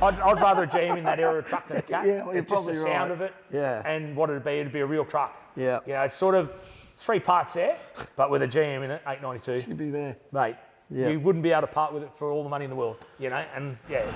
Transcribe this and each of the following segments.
I'd rather a GM in that era of truck than a Cat. Yeah, well, you're It's just probably the sound right. of it. Yeah. And what it'd be a real truck. Yeah. You know, it's sort of 3 parts there, but with a GM in it, 892. Should be there. Mate, Yeah. you wouldn't be able to part with it for all the money in the world, you know, and yeah.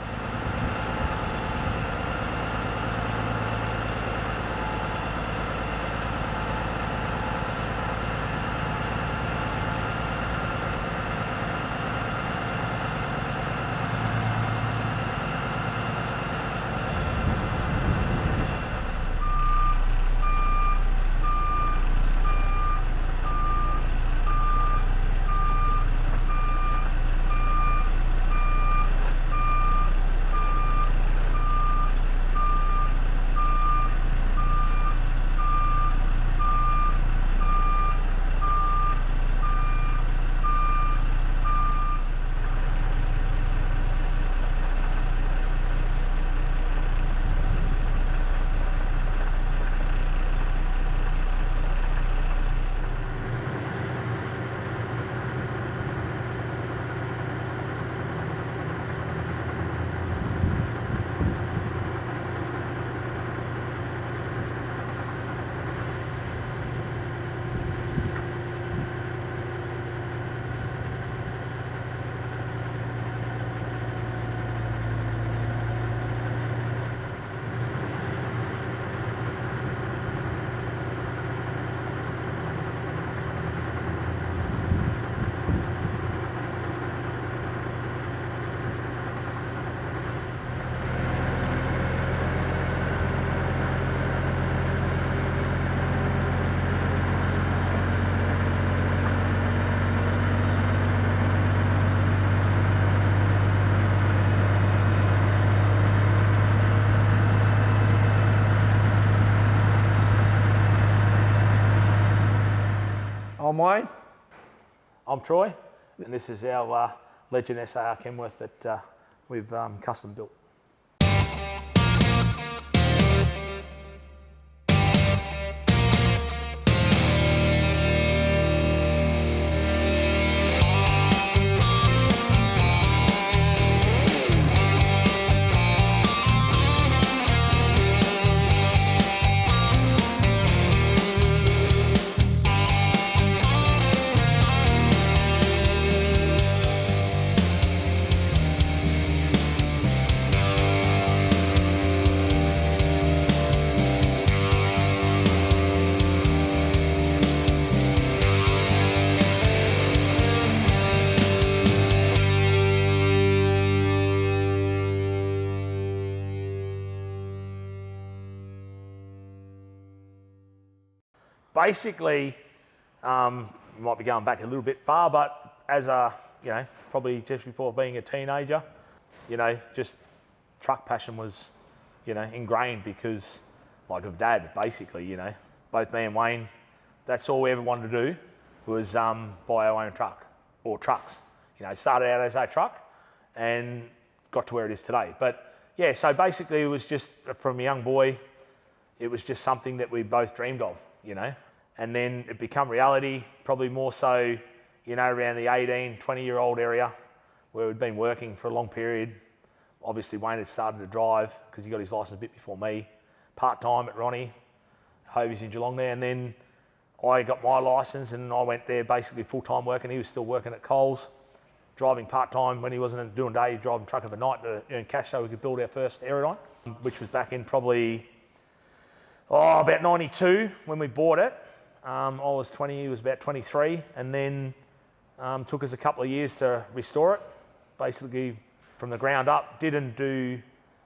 I'm Wayne. I'm Troy, and this is our Legend SAR Kenworth that we've custom built. Basically, might be going back a little bit far, but as a, you know, probably just before being a teenager, you know, just truck passion was, you know, ingrained because, like, of Dad, basically, you know. Both me and Wayne, that's all we ever wanted to do was buy our own truck, or trucks. You know, it started out as a truck and got to where it is today. But yeah, so basically it was just, from a young boy, it was just something that we both dreamed of, you know. And then it became reality, probably more so, you know, around the 18, 20-year-old area where we'd been working for a long period. Obviously, Wayne had started to drive because he got his licence a bit before me, part-time at Ronnie, Hovies in Geelong there. And then I got my licence and I went there basically full-time working. He was still working at Coles, driving part-time when he wasn't doing day, he was driving truck overnight to earn cash so we could build our first Aerodyne, which was back in probably, about 92 when we bought it. I was 20, he was about 23, and then took us a couple of years to restore it, basically from the ground up. Didn't do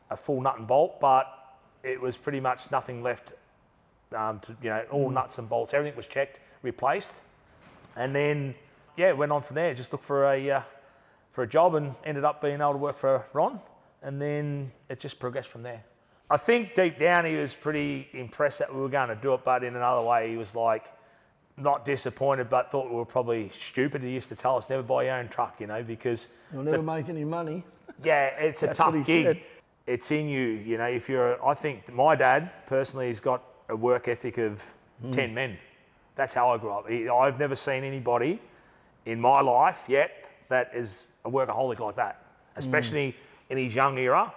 a full nut and bolt, but it was pretty much nothing left, all nuts and bolts, everything was checked, replaced. And then, yeah, went on from there, just looked for a job and ended up being able to work for Ron, and then it just progressed from there. I think deep down he was pretty impressed that we were going to do it, but in another way he was like, not disappointed, but thought we were probably stupid. He used to tell us never buy your own truck, you know, because You'll never make any money. Yeah, it's a tough gig. Said. It's in you, you know. If you're, I think my dad personally has got a work ethic of 10 men. That's how I grew up. I've never seen anybody in my life yet that is a workaholic like that, especially in his young era.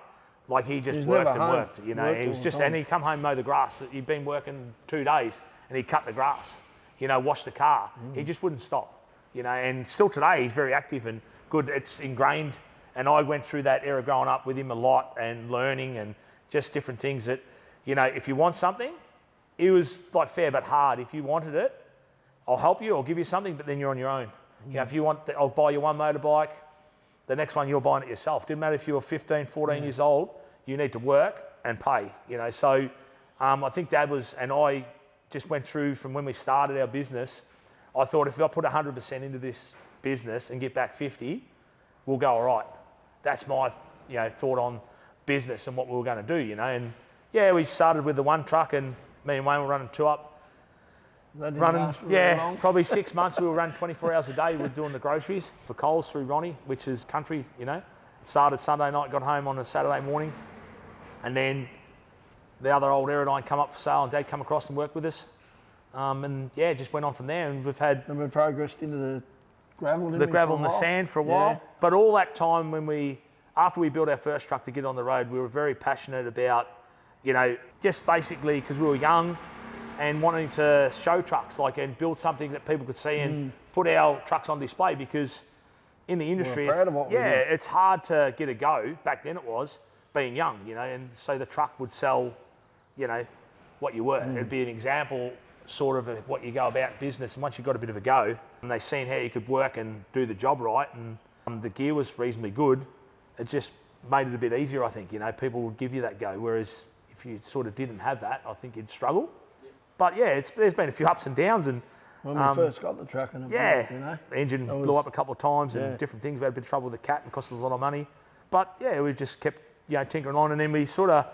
Like he just He's worked never and home. worked, you know. Worked He was all the just, time. and he'd come home, mow the grass. He'd been working 2 days and he'd cut the grass, you know, wash the car. He just wouldn't stop, you know, and still today he's very active and good. It's ingrained. And I went through that era growing up with him a lot and learning and just different things that, you know, if you want something, it was like fair but hard. If you wanted it, I'll help you, I'll give you something, but then you're on your own. You know, if you want, I'll buy you one motorbike, the next one you're buying it yourself. Didn't matter if you were 15, 14 years old, you need to work and pay, you know. So I think Dad was, and I just went through from when we started our business, I thought if I put 100% into this business and get back 50, we'll go all right. That's my, you know, thought on business and what we were going to do, you know. And yeah, we started with the one truck, and me and Wayne were running two up. That didn't Running, last very long. probably 6 months. We were running 24 hours a day. We were doing the groceries for Coles through Ronnie, which is country, you know. Started Sunday night, got home on a Saturday morning, and then the other old Aerodyne come up for sale, and Dad come across and worked with us. And yeah, just went on from there, and we've had And we progressed into the gravel. didn't the we, gravel for and a the while? sand for a Yeah. while. But all that time after we built our first truck to get on the road, we were very passionate about, you know, just basically because we were young and wanting to show trucks, like, and build something that people could see and put our trucks on display, because in the industry, proud of what we do. it's hard to get a go. Back then it was, being young, you know, and so the truck would sell, you know, what you were. It'd be an example sort of what you go about business, and once you got a bit of a go and they seen how you could work and do the job right, and the gear was reasonably good, it just made it a bit easier, I think. You know, people would give you that go, whereas if you sort of didn't have that, I think you'd struggle. But yeah, there's been a few ups and downs, and When we first got the truck and it yeah, broke, you know. the engine That blew was- up a couple of times and yeah. different things. We had a bit of trouble with the cat and cost us a lot of money. But yeah, we just kept, you know, tinkering on, and then we sort of,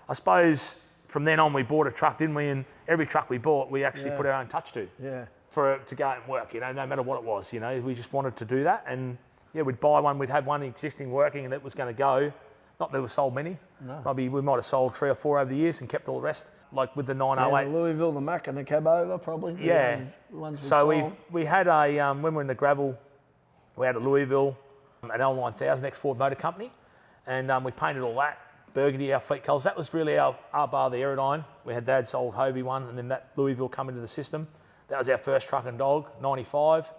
I suppose, from then on we bought a truck, didn't we? And every truck we bought, we actually Yeah. put our own touch to. Yeah. For it to go out and work, you know, no matter what it was, you know, we just wanted to do that. And yeah, we'd buy one, we'd have one existing working, and it was going to go. Not that we sold many. No. Maybe we might have sold 3 or 4 over the years and kept all the rest, like with the Yeah, 908. the Louisville, the Mac and the cab over probably. Yeah. The ones we So sold. we had a, when we were in the gravel, we had a Louisville, an L9000 X Ford Motor Company, and we painted all that, burgundy, our fleet colours. That was really our bar, the Aerodyne. We had Dad's old Hovey one, and then that Louisville come into the system. That was our first truck and dog, 95.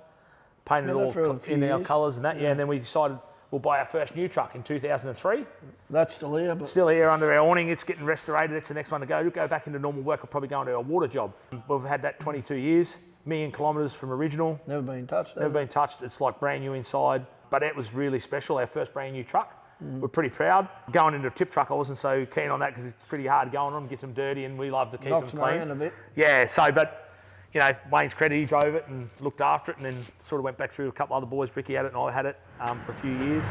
Painted Yeah, it that for a all few in our years. colours and that, yeah. And then we decided we'll buy our first new truck in 2003. That's still here, but Still here under our awning, it's getting restorated, it's the next one to go. We'll go back into normal work, I'll probably go into our water job. We've had that 22 years, 1,000,000 kilometres from original. never been touched. Never has it? been touched. It's like brand new inside, but it was really special. Our first brand new truck. We're pretty proud. Going into a tip truck, I wasn't so keen on that because it's pretty hard going on, gets them dirty, and we love to keep Knocks them them clean. around a bit. Yeah. So, but you know, Wayne's credit, he drove it and looked after it, and then sort of went back through a couple other boys. Ricky had it, and I had it for a few years.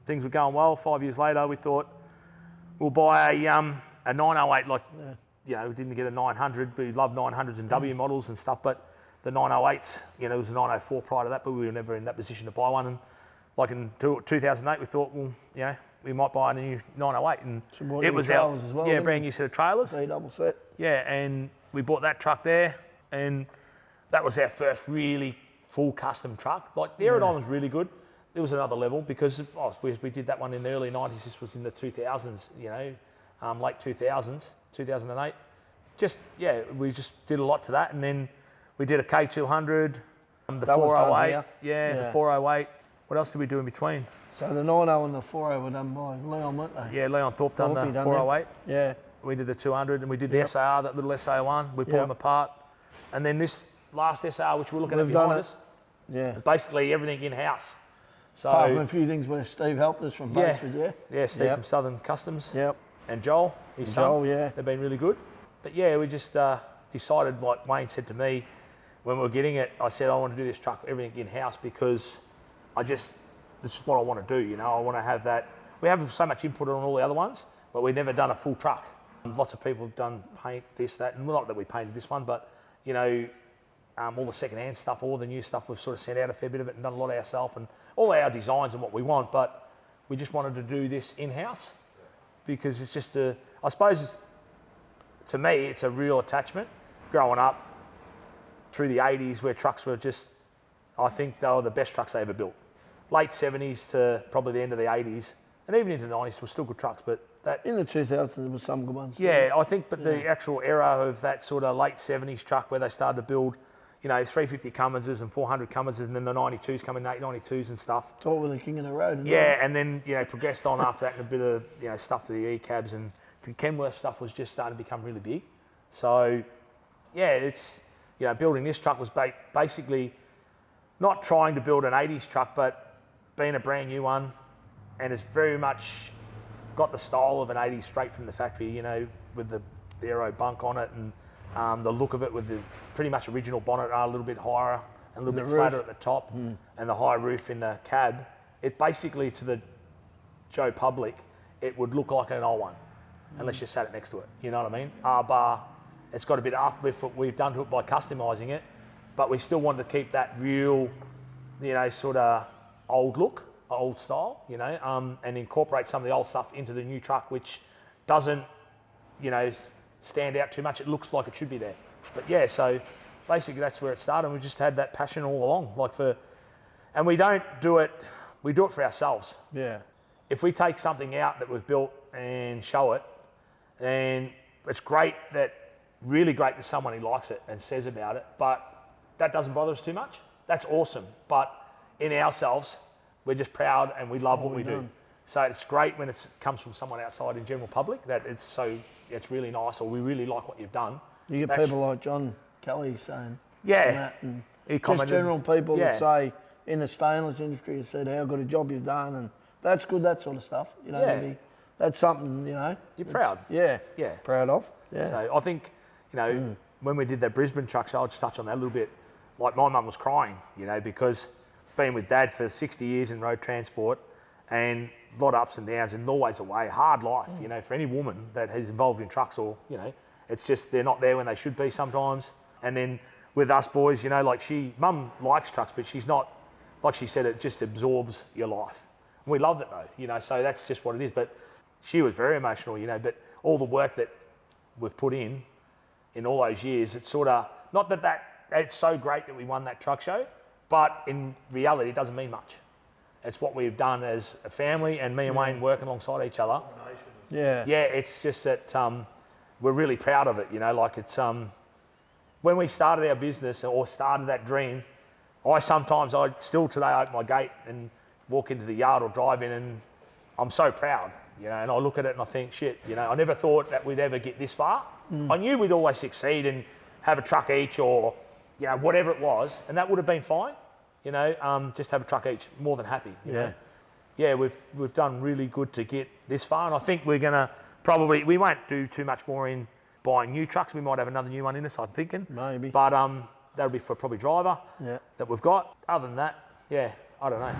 Things were going well. 5 years later, we thought we'll buy a 908. Like, you know, we didn't get a 900, but we loved 900s and W models and stuff. But the 908s, you know, it was a 904 prior to that, but we were never in that position to buy one. And like in 2008, we thought, well, you know, we might buy a new 908, and So bought it new was our trailers as well, yeah didn't brand new set of trailers. Three double set. Yeah, and we bought that truck there, and that was our first really full custom truck. Like the Aerodyne was really good. There was another level because we did that one in the early 90s. This was in the 2000s, you know. late 2000s, 2008. Just, yeah, we just did a lot to that. And then we did a K200, the That was done 408. here. Yeah, the 408. What else did we do in between? So the 90 and the 40 were done by Leon, weren't they? Yeah, Leon Thorpe done Thorpe the done 408. Yeah. We did the 200 and we did the SAR, that little SAR1. We pulled them apart. And then this last SAR, which we're looking at behind us, yeah, basically everything in-house. So, apart from a few things where Steve helped us from Batesford, yeah? Yeah, Steve from Southern Customs. Yep. And Joel, his son. Joel, yeah. They've been really good. But yeah, we just decided, like Wayne said to me, when we were getting it, I said, I want to do this truck, everything in-house, because this is what I want to do, you know. I want to have that. We have so much input on all the other ones, but we've never done a full truck. Lots of people have done paint, this, that, and not that we painted this one, but, you know, all the second-hand stuff, all the new stuff, we've sort of sent out a fair bit of it and done a lot ourselves, and all our designs and what we want, but we just wanted to do this in-house because it's just I suppose, to me, it's a real attachment. Growing up through the 80s where trucks were just, I think they were the best trucks they ever built. Late 70s to probably the end of the 80s, and even into the 90s were still good trucks, but that... In the 2000s, there were some good ones. Yeah, I think, but the actual era of that sort of late 70s truck where they started to build, you know, 350 Cumminses and 400 Cumminses, and then the 92s coming, 892s and stuff. Thought we were the king of the road. And then, you know, progressed on after that and a bit of, you know, stuff for the E-cabs, and the Kenworth stuff was just starting to become really big. So, yeah, it's, you know, building this truck was basically not trying to build an 80s truck, but being a brand new one, and it's very much got the style of an 80s straight from the factory, you know, with the aero bunk on it, and the look of it with the pretty much original bonnet, a little bit higher and a little bit flatter at the top, and the high roof in the cab. It basically, to the Joe public, it would look like an old one, unless you sat it next to it. You know what I mean? Bar, it's got a bit of uplift what we've done to it by customising it, but we still wanted to keep that real, you know, sort of old look, old style, you know, and incorporate some of the old stuff into the new truck, which doesn't, you know, stand out too much. It looks like it should be there. But yeah, so basically that's where it started. We just had that passion all along, and we don't do it, we do it for ourselves. Yeah. If we take something out that we've built and show it, then it's great really great that someone who likes it and says about it, but that doesn't bother us too much. That's awesome. But in ourselves, we're just proud and we love what we do. So it's great when it comes from someone outside in general public that it's really nice, or we really like what you've done. You get people like John Kelly saying that, and he just general people that say in the stainless industry have said how good a job you've done, and that's good, that sort of stuff. You know, that's something, you know. You're proud. Yeah. Proud of. Yeah. So I think, you know, when we did that Brisbane truck show, I'll just touch on that a little bit. Like, my mum was crying, you know, because being with Dad for 60 years in road transport, and a lot of ups and downs, and always away, hard life, you know, for any woman that is involved in trucks, or, you know, it's just they're not there when they should be sometimes. And then with us boys, you know, like Mum likes trucks, but she's not, like she said, it just absorbs your life. And we loved it though, you know, so that's just what it is. But she was very emotional, you know, but all the work that we've put in all those years, it's sort of, not that it's so great that we won that truck show, but in reality, it doesn't mean much. It's what we've done as a family, and me and Wayne working alongside each other. Yeah, it's just that we're really proud of it, you know, like it's, when we started our business or started that dream, I still today open my gate and walk into the yard or drive in, and I'm so proud, you know, and I look at it and I think, shit, you know, I never thought that we'd ever get this far. I knew we'd always succeed and have a truck each, or, you know, whatever it was, and that would have been fine, you know, just have a truck each, more than happy. You know? Yeah, we've done really good to get this far, and I think we're gonna we won't do too much more in buying new trucks. We might have another new one in us, I'm thinking. Maybe. But that'll be for probably driver that we've got. Other than that, I don't know.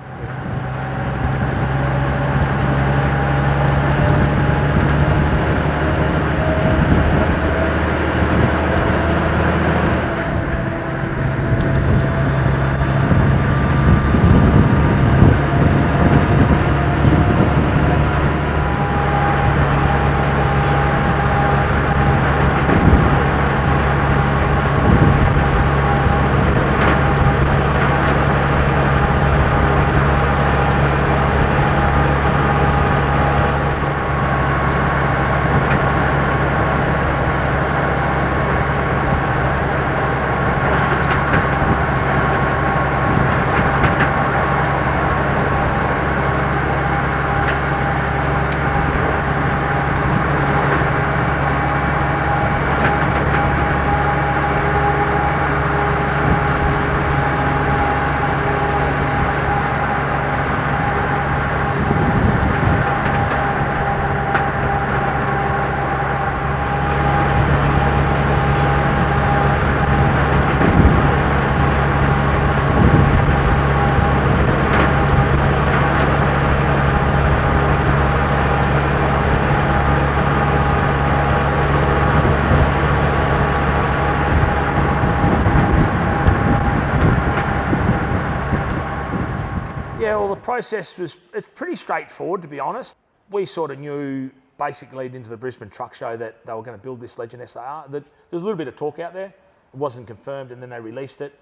process it's pretty straightforward, to be honest. We sort of knew basically into the Brisbane Truck Show that they were going to build this Legend SAR. There was a little bit of talk out there. It wasn't confirmed, and then they released it.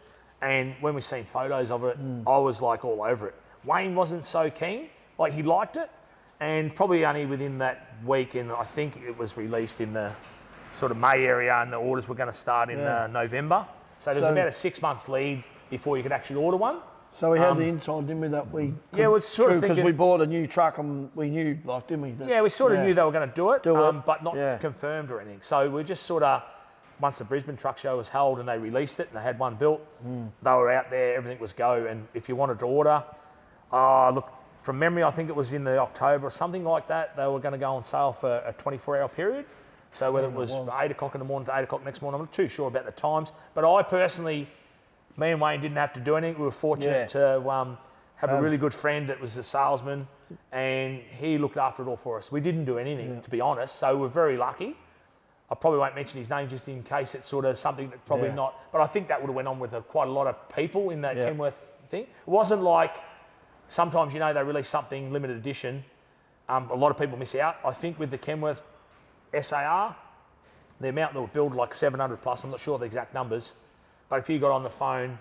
And when we seen photos of it, I was like all over it. Wayne wasn't so keen. Like, he liked it, and probably only within that week, and I think it was released in the sort of May area, and the orders were going to start in November. So there was about a 6-month lead before you could actually order one. So we had the inside, didn't we, that we... Yeah, it was sort of thinking... Because we bought a new truck and we knew, like, didn't we? Yeah, we sort of knew they were going to do it, but not confirmed or anything. So we just sort of, once the Brisbane Truck Show was held and they released it and they had one built, they were out there, everything was go. And if you wanted to order, look, from memory, I think it was in the October or something like that, they were going to go on sale for a 24-hour period. So whether it was 8 o'clock in the morning to 8 o'clock next morning, I'm not too sure about the times. But I personally... Me and Wayne didn't have to do anything. We were fortunate to have a really good friend that was a salesman, and he looked after it all for us. We didn't do anything, to be honest, so we're very lucky. I probably won't mention his name just in case it's sort of something that probably not, but I think that would have went on with quite a lot of people in that Kenworth thing. It wasn't like sometimes, you know, they release something limited edition. A lot of people miss out. I think with the Kenworth SAR, the amount that were built like 700 plus, I'm not sure the exact numbers, but if you got on the phone,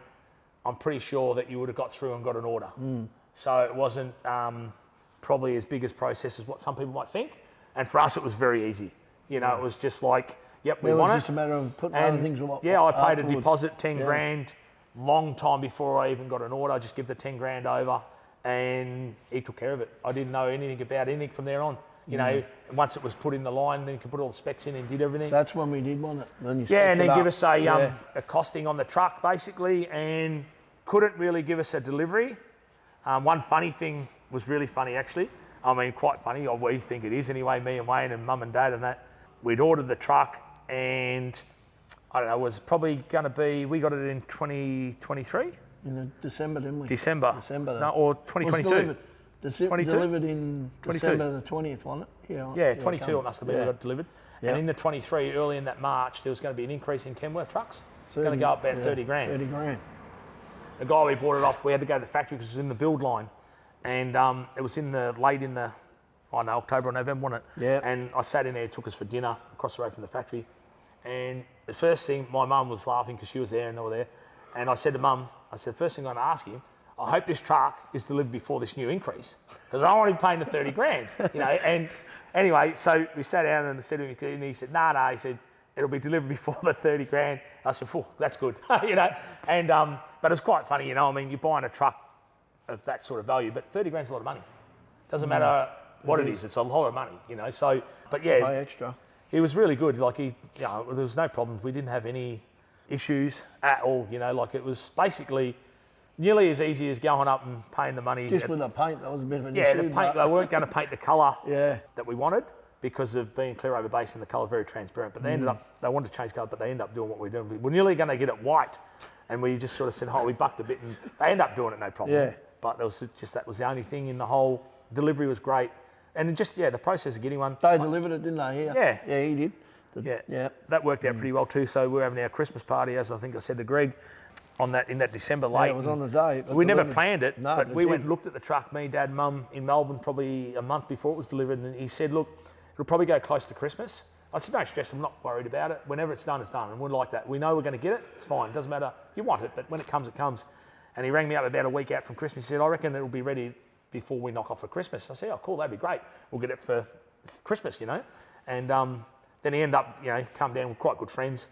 I'm pretty sure that you would have got through and got an order. So it wasn't probably as big a process as what some people might think. And for us, it was very easy. You know, it was just like, yep, we want it. It was just a matter of putting other things on. Yeah, I paid a deposit, 10 grand, long time before I even got an order. I just give the 10 grand over, and he took care of it. I didn't know anything about anything from there on. You know, once it was put in the line, then you could put all the specs in and did everything. That's when we did want it. Then and then give us a costing on the truck, basically, and couldn't really give us a delivery. One funny thing was really funny, actually. I mean, quite funny. We think it is anyway, me and Wayne and Mum and Dad and that. We'd ordered the truck, and I don't know, it was probably going to be, we got it in 2023? In December, didn't we? December. December. No, or 2022. Delivered in 22. December the 20th, wasn't it? Yeah, 22 it must have been, we got delivered. And in the 23, early in that March, there was going to be an increase in Kenworth trucks. It's going to go up about 30 grand. 30 grand. The guy we bought it off, we had to go to the factory because it was in the build line. And it was late in the, October or November, wasn't it? Yeah. And I sat in there, took us for dinner across the road from the factory. And the first thing, my mum was laughing because she was there and they were there. And I said to Mum, first thing I'm going to ask him, I hope this truck is delivered before this new increase because I don't want him paying the 30 grand, you know. And anyway, so we sat down and I said to him, and he said, no, he said, it'll be delivered before the 30 grand. I said, that's good, you know. And, but it's quite funny, you know, I mean, you're buying a truck of that sort of value, but 30 grand's a lot of money. Doesn't matter what it is, it's a lot of money, you know. So, but yeah. Pay extra. He was really good. Like there was no problems. We didn't have any issues at all, you know, like it was basically nearly as easy as going up and paying the money. Just with the paint, that was a bit of an issue. Yeah, the paint, they weren't going to paint the colour that we wanted because of being clear over base and the colour very transparent. But they ended up, they wanted to change colour, but they ended up doing what we're doing. We're nearly going to get it white. And we just sort of said, we bucked a bit and they ended up doing it, no problem. Yeah. But there was just, that was the only thing in the whole delivery was great. And just, the process of getting one. They delivered it, didn't they? Yeah. Yeah, he did. That worked out pretty well too. So we were having our Christmas party, as I think I said to Greg, in that December late. Yeah, it was on the day. We never planned it, no, but we went and looked at the truck, me, Dad, Mum, in Melbourne probably a month before it was delivered, and he said, look, it'll probably go close to Christmas. I said, don't stress, I'm not worried about it. Whenever it's done, it's done. And we're like that. We know we're going to get it, it's fine. It doesn't matter. You want it, but when it comes, it comes. And he rang me up about a week out from Christmas. He said, I reckon it'll be ready before we knock off for Christmas. I said, oh, cool, that'd be great. We'll get it for Christmas, you know. And then he ended up, come down with quite good friends,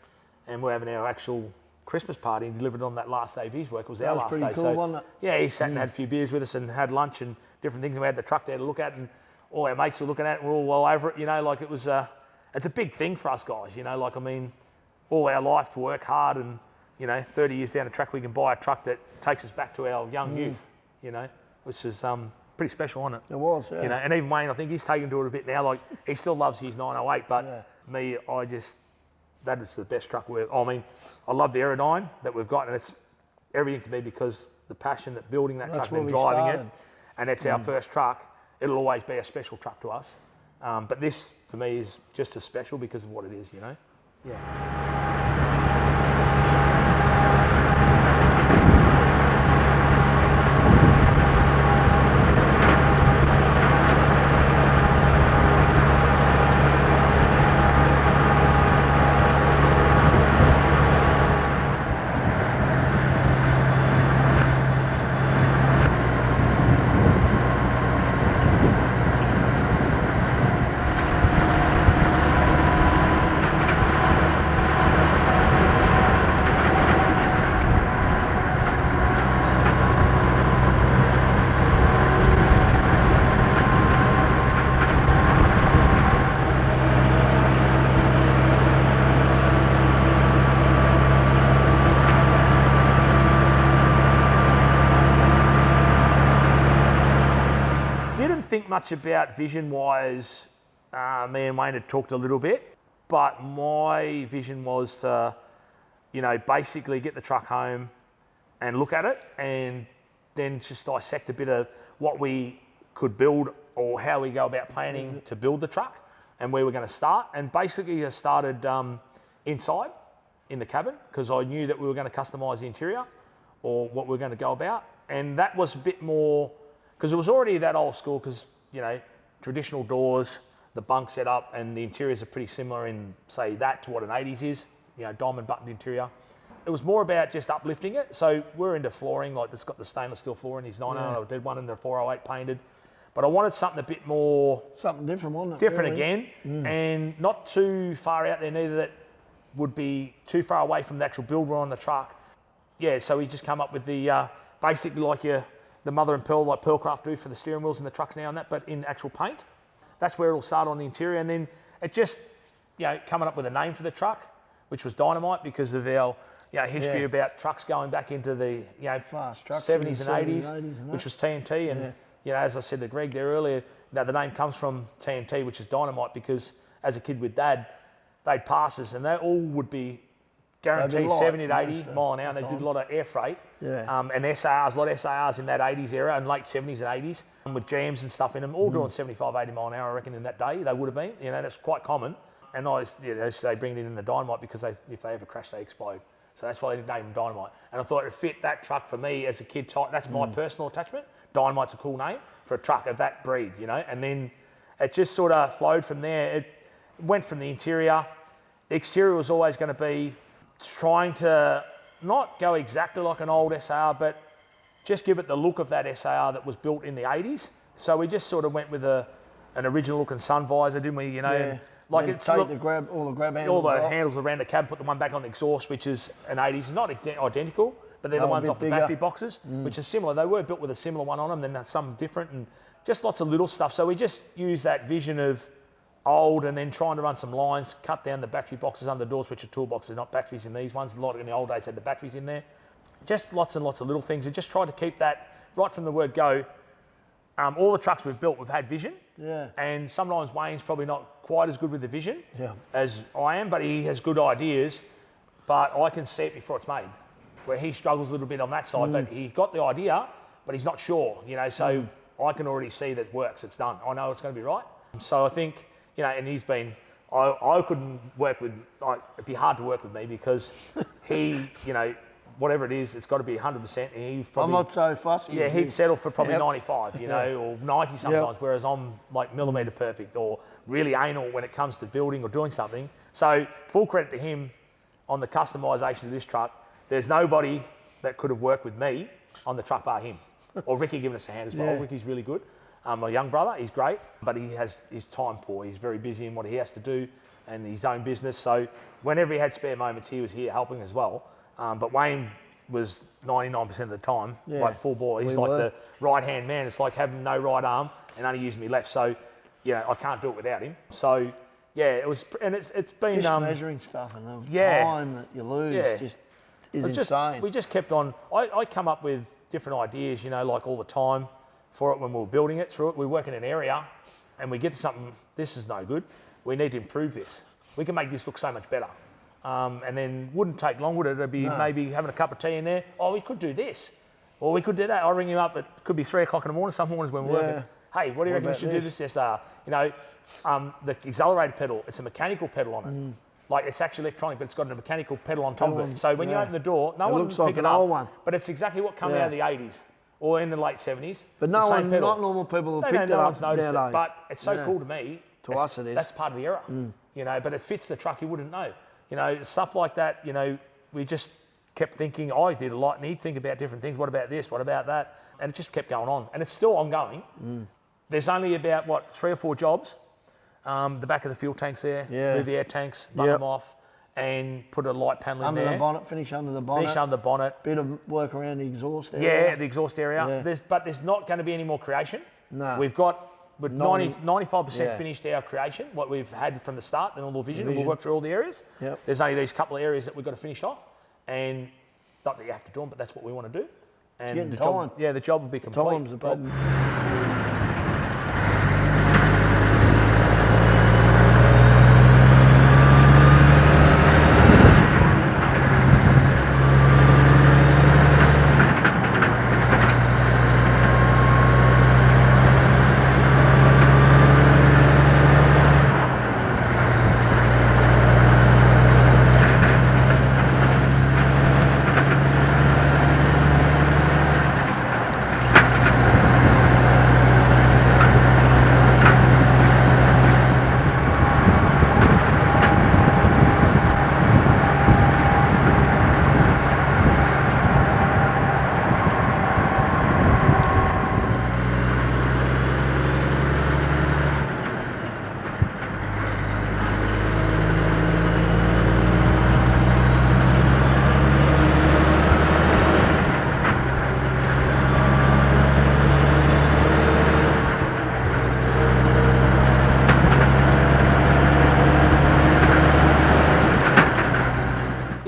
and we're having our actual Christmas party and delivered on that last day of his work. It was our last day. Cool, wasn't it? Yeah, he sat and had a few beers with us and had lunch and different things. And we had the truck there to look at, and all our mates were looking at it, and we're all well over it, like it was it's a big thing for us guys, like, I mean, all our life to work hard and, 30 years down the track, we can buy a truck that takes us back to our young youth, which is pretty special, wasn't it? It was, yeah. And even Wayne, I think he's taken to it a bit now. Like, he still loves his 908, but me, that is the best truck I mean, I love the Aerodyne that we've got, and it's everything to me because the passion that building that truck and driving it, and it's our first truck. It'll always be a special truck to us. But this, for me, is just as special because of what it is, Yeah. much about vision-wise. Me and Wayne had talked a little bit, but my vision was to, basically get the truck home and look at it, and then just dissect a bit of what we could build or how we go about planning to build the truck and where we're going to start. And basically I started inside in the cabin, because I knew that we were going to customise the interior or what we were going to go about. And that was a bit more, because it was already that old school, because, traditional doors, the bunk setup, and the interiors are pretty similar in, say, that to what an 80s is, diamond buttoned interior. It was more about just uplifting it. So we're into flooring, like it's got the stainless steel flooring, these 900, I did one in the 408 painted. But I wanted something a bit more... Something different, wasn't it? Different again, and not too far out there neither that would be too far away from the actual build on the truck. Yeah, so we just come up with the, basically like the mother and pearl, like Pearlcraft do for the steering wheels in the trucks now and that, but in actual paint. That's where it'll start on the interior. And then it just, coming up with a name for the truck, which was Dynamite, because of our history about trucks going back into the fast trucks 70s and 80s, which was TNT. And as I said to Greg there earlier, the name comes from TNT, which is Dynamite, because as a kid with Dad, they'd pass us and they all would be guaranteed 70 to 80 mile an hour. They did a lot of air freight and SARs, a lot of SARs in that 80s era and late 70s and 80s with jams and stuff in them, all doing 75, 80 mile an hour, I reckon, in that day. They would have been, that's quite common. And they bring it in the Dynamite because if they ever crash, they explode. So that's why they named them Dynamite. And I thought it fit that truck for me as a kid type. That's my personal attachment. Dynamite's a cool name for a truck of that breed, and then it just sort of flowed from there. It went from the interior. The exterior was always going to be trying to not go exactly like an old SAR, but just give it the look of that SAR that was built in the 80s. So we just sort of went with an original looking sun visor, didn't we? Like it's all the grab handles, all the handles around the cab, put the one back on the exhaust, which is an 80s, not identical, but they're the ones off the battery boxes, which is similar. They were built with a similar one on them, then there's some different, and just lots of little stuff. So we just use that vision of old and then trying to run some lines, cut down the battery boxes under the doors, which are toolboxes, not batteries in these ones. A lot in the old days had the batteries in there. Just lots and lots of little things, and just try to keep that right from the word go. All the trucks we've built, we've had vision. Yeah. And sometimes Wayne's probably not quite as good with the vision as I am, but he has good ideas. But I can see it before it's made, where he struggles a little bit on that side. But he got the idea, but he's not sure, so I can already see that it works, it's done. I know it's going to be right. So I think, and he's been, I couldn't work with, it'd be hard to work with me because he, whatever it is, it's got to be 100%. And he's probably, I'm not so fussy. Yeah, he'd settle for probably 95, or 90 sometimes, whereas I'm like millimetre perfect or really anal when it comes to building or doing something. So full credit to him on the customisation of this truck. There's nobody that could have worked with me on the truck bar him. Or Ricky giving us a hand as well. Ricky's really good. My young brother, he's great, but he has his time poor. He's very busy in what he has to do and his own business. So whenever he had spare moments, he was here helping as well. But Wayne was 99% of the time, like full ball. He's the right-hand man. It's like having no right arm and only using me left. So, I can't do it without him. So, it was, and it's been... Just measuring stuff and the time that you lose is insane. We just kept on... I come up with different ideas, like all the time for it when we were building it through it. We work in an area and we get to something, this is no good. We need to improve this. We can make this look so much better. And then wouldn't take long, would it? It'd be maybe having a cup of tea in there. Oh, we could do this. Or we could do that. I'll ring him up. It could be 3 o'clock in the morning. Some mornings when we're working. Hey, what do you reckon we should do this SR? The accelerator pedal, it's a mechanical pedal on it. Like it's actually electronic, but it's got a mechanical pedal on top of it. So when you open the door, no one looks can like pick it up. But it's exactly what came out of the 80s or in the late 70s. But not normal people have picked it up nowadays. But it's so cool to me. To us it is. That's part of the era. But it fits the truck, you wouldn't know. Stuff like that, we just kept thinking, I did a lot, and he'd think about different things. What about this? What about that? And it just kept going on. And it's still ongoing. There's only about, 3 or 4 jobs. The back of the fuel tanks there, move the air tanks, run them off, and put a light panel in there. Under the bonnet, finish under the bonnet. Finish under the bonnet. Bit of work around the exhaust area. Yeah, the exhaust area. But there's not going to be any more creation. No. We've got... We're 95% finished our creation, what we've had from the start, and all the vision. We'll work through all the areas. There's only these couple of areas that we've got to finish off, and not that you have to do them, but that's what we want to do. And the job will be complete. Time's the problem.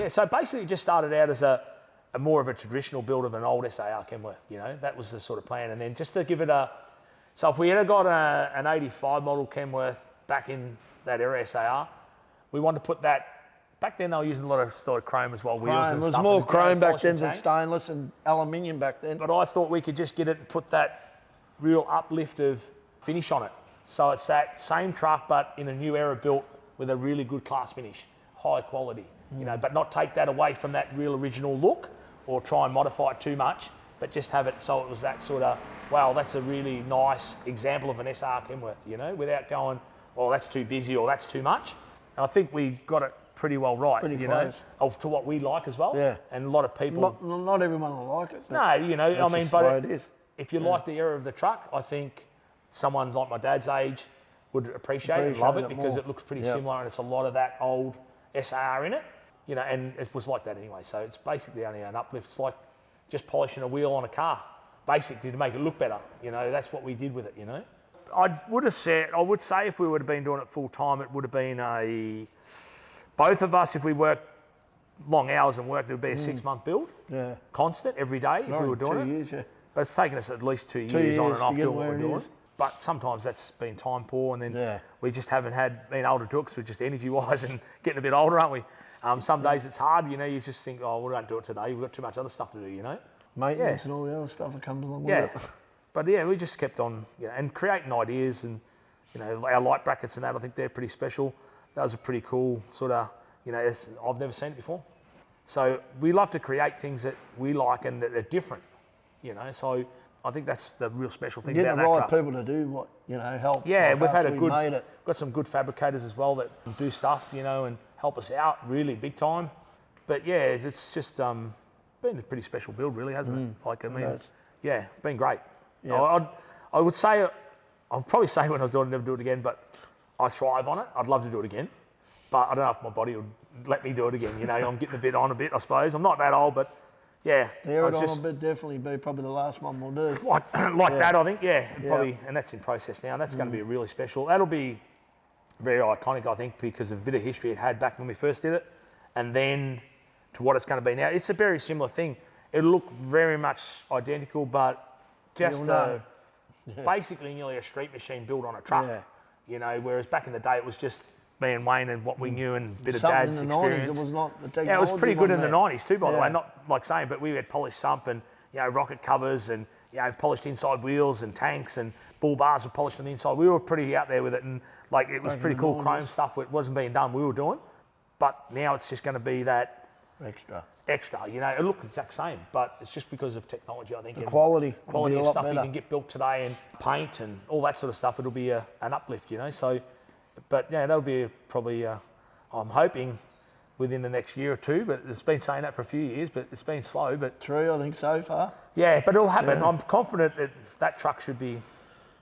so basically it just started out as a more of a traditional build of an old SAR Kenworth, that was the sort of plan. And then just to give it so if we had got an 85 model Kenworth back in that era SAR, we wanted to put that, back then they were using a lot of sort of chrome as well, wheels and stuff. It was more chrome back then than stainless and aluminium back then. But I thought we could just get it and put that real uplift of finish on it. So it's that same truck, but in a new era built with a really good class finish, high quality, but not take that away from that real original look or try and modify it too much, but just have it so it was that sort of, wow, that's a really nice example of an SR Kenworth, without going, well, that's too busy or that's too much. And I think we got it pretty well right, pretty close. To what we like as well. Yeah. And a lot of people... Not everyone will like it. No, but it is. If you like the era of the truck, I think someone like my dad's age would appreciate it and love it because it looks pretty similar and it's a lot of that old SR in it, and it was like that anyway. So it's basically only an uplift. It's like just polishing a wheel on a car, basically to make it look better. That's what we did with it, I would say if we would have been doing it full time, it would have been both of us, if we worked long hours and worked, it would be a 6-month build. Yeah. Constant, every day, if we were doing 2 years, yeah. But it's taken us at least 2 years on and off doing what we're doing. But sometimes that's been time poor, and then we just haven't been able to do it because we're just energy-wise and getting a bit older, aren't we? Some days it's hard, you just think, oh, we don't do it today. We've got too much other stuff to do, Maintenance and all the other stuff that comes along with it. But we just kept on, and creating ideas, and our light brackets and that, I think they're pretty special. Those are pretty cool, sort of, I've never seen it before. So we love to create things that we like and that are different, So I think that's the real special thing about that truck. Getting the right people to do what, help. Yeah, we've had got some good fabricators as well that do stuff, and help us out really big time. But yeah, it's just been a pretty special build, really, hasn't it? It's been great. Yeah. I would say, I'd probably say when I was doing it, I'd never do it again, but I thrive on it. I'd love to do it again, but I don't know if my body would let me do it again. I'm getting a bit, I suppose. I'm not that old, but yeah. The Aerodyne will definitely be probably the last one we'll do. Like that, I think, probably, and that's in process now. And that's going to be really special. That'll be very iconic, I think, because of a bit of history it had back when we first did it, and then to what it's going to be now. It's a very similar thing. It'll look very much identical, but just basically nearly a street machine built on a truck. Whereas back in the day it was just me and Wayne and what we knew and a bit of Dad's experience. It was not the technology. Yeah, it was pretty good in the 90s too, by the way. Not like saying, but we had polished sump and rocket covers and polished inside wheels and tanks and bull bars were polished on the inside. We were pretty out there with it, and it was pretty cool chrome stuff that wasn't being done. We were doing, but now it's just going to be that extra. It looks the exact same, but it's just because of technology, I think. The quality of stuff you can get built today, and paint and all that sort of stuff. It'll be an uplift, So, but that'll be probably. I'm hoping within the next year or two. But it's been saying that for a few years, but it's been slow. But 3, I think, so far. Yeah, but it'll happen. I'm confident that truck should be,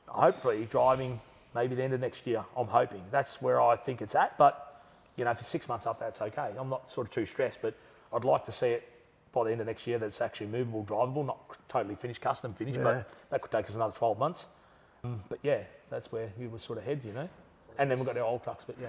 hopefully, driving maybe the end of next year. I'm hoping that's where I think it's at. But for 6 months up, that's okay. I'm not sort of too stressed, but I'd like to see it by the end of next year that's actually movable, drivable, not totally finished, custom finished, but that could take us another 12 months. But yeah, that's where we were sort of head, And then we've got our old trucks, but yeah.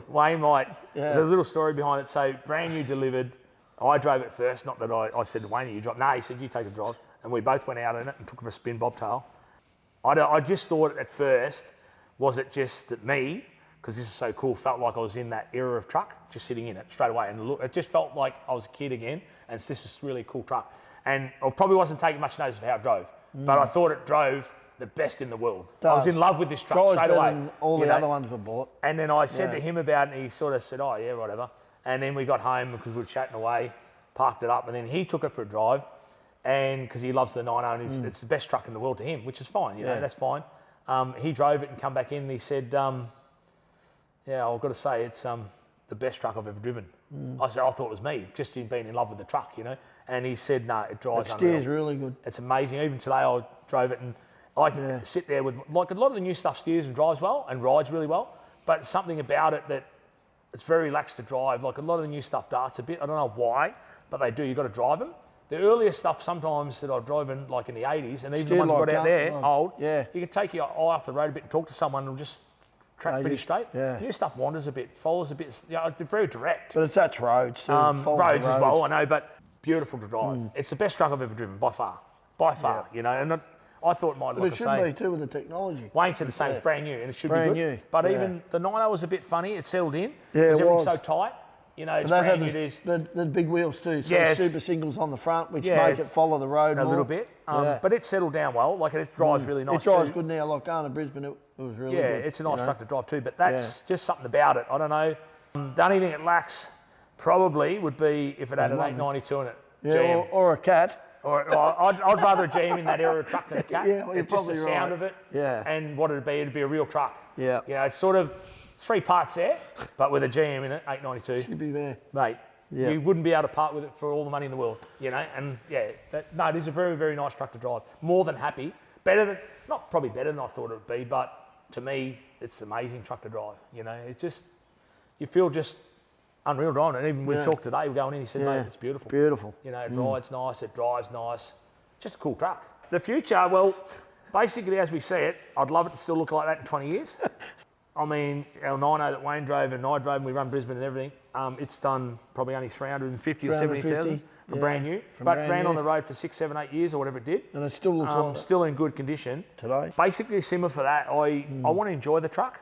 Wayne might. Yeah. There's a little story behind it. So brand new delivered. I drove it first. Not that I said to Wayne, you drive. No, he said, you take a drive. And we both went out in it and took it for a spin bobtail. I just thought at first, was it just me because this is so cool. Felt like I was in that era of truck, just sitting in it straight away. And look, it just felt like I was a kid again. And this is really cool truck. And I probably wasn't taking much notice of how it drove, but I thought it drove the best in the world. I was in love with this truck straight away. Than all the other ones were bought. And then I said to him about it, and he sort of said, oh yeah, whatever. And then we got home because we were chatting away, parked it up, and then he took it for a drive, and because he loves the 90, and it's the best truck in the world to him, which is fine, you know, that's fine. He drove it and come back in, and he said, yeah, I've got to say, it's the best truck I've ever driven. I said, I thought it was me, just in being in love with the truck, you know. And he said, no, it drives unreal. It steers really good. It's amazing. Even today I drove it, and I sit there with, like, a lot of the new stuff steers and drives well and rides really well, but something about it that it's very relaxed to drive. Like a lot of the new stuff darts a bit. I don't know why, but they do. You've got to drive them. The earlier stuff sometimes that I've driven, like in the 80s, and even the ones I've got out there, old, you can take your eye off the road a bit and talk to someone and just track pretty straight. New stuff wanders a bit, follows a bit, you know, it's very direct. But that's roads too. Roads as well, I know, but beautiful to drive. It's the best truck I've ever driven, by far. By far, you know. And I thought it might look the same. But it should be too with the technology. Wayne said the same, it's brand new, and it should be good. New. But even the 90 was a bit funny, it settled in. Yeah, it was. Everything's so tight. You know, it's brand new. The big wheels too, so super singles on the front, which make it follow the road a little bit. But it settled down well, like it drives really nice. It drives good now, like going to Brisbane, it was really good. Yeah, it's a nice truck to drive too, but that's just something about it. I don't know. The only thing it lacks probably would be if it had an 892 in it. Yeah, or a cat. Or I'd rather a GM in that era of truck than a cat. Yeah, well, you're just the probably sound of it. Yeah. And what it'd be a real truck. Yeah. You know, it's sort of 3 parts there, but with a GM in it, 892. Should be there. Mate, you wouldn't be able to part with it for all the money in the world, you know? And no, it is a very, very nice truck to drive. More than happy. Not probably better than I thought it would be, but to me, it's an amazing truck to drive. You know, it's just, you feel just unreal driving it. And even with Chalk today, we're going in, he said, mate, it's beautiful. Beautiful. You know, it rides nice, it drives nice. Just a cool truck. The future, well, basically as we see it, I'd love it to still look like that in 20 years. I mean, our 90 that Wayne drove and I drove, and we run Brisbane and everything, it's done probably only 350 or 70,000 for brand new, but ran on the road for 6, 7, 8 years or whatever it did. And it still looks like still in good condition. Today. Basically similar for that, I want to enjoy the truck.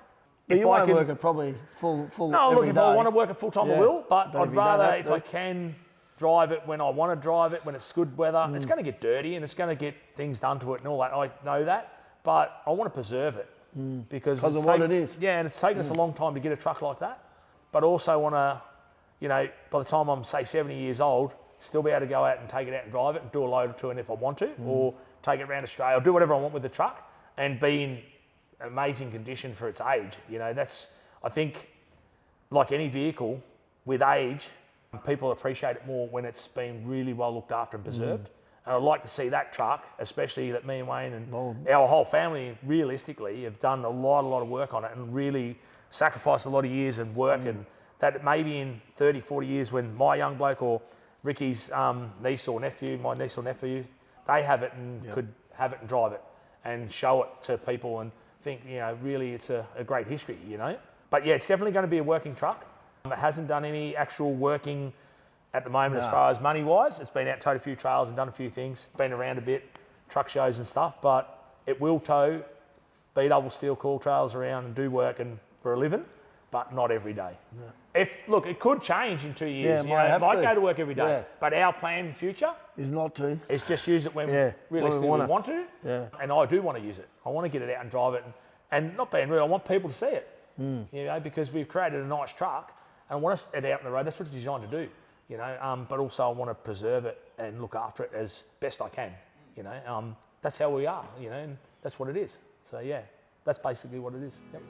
But you won't work it probably full No, look, every if day. I want to work it full time, I will, but I'd rather if to. I can drive it when I want to drive it, when it's good weather. It's going to get dirty and it's going to get things done to it and all that. I know that, but I want to preserve it because of what it is. Yeah, and it's taken us a long time to get a truck like that, but also want to, you know, by the time I'm say 70 years old, still be able to go out and take it out and drive it and do a load or two in if I want to, or take it around Australia, or do whatever I want with the truck and be in amazing condition for its age. You know, that's, I think, like any vehicle, with age, people appreciate it more when it's been really well looked after and preserved. And I'd like to see that truck, especially that me and Wayne and our whole family, realistically, have done a lot of work on it and really sacrificed a lot of years and work, and that maybe in 30, 40 years when my young bloke or Ricky's niece or nephew, my niece or nephew, they have it and could have it and drive it and show it to people and think, you know, really it's a great history, you know. But yeah, it's definitely going to be a working truck. It hasn't done any actual working at the moment as far as money-wise. It's been out, towed a few trails and done a few things, been around a bit, truck shows and stuff, but it will tow B-double steel coil trails around and do work and for a living, but not every day. Look, it could change in 2 years. Yeah, it might go to work every day, but our plan in the future is not to. Is just use it when we realistically want to. And I do want to use it. I want to get it out and drive it, and not being rude, I want people to see it. You know, because we've created a nice truck and I want it out on the road. That's what it's designed to do. You know, but also I want to preserve it and look after it as best I can. You know, that's how we are. You know, and that's what it is. So yeah, that's basically what it is. Yep.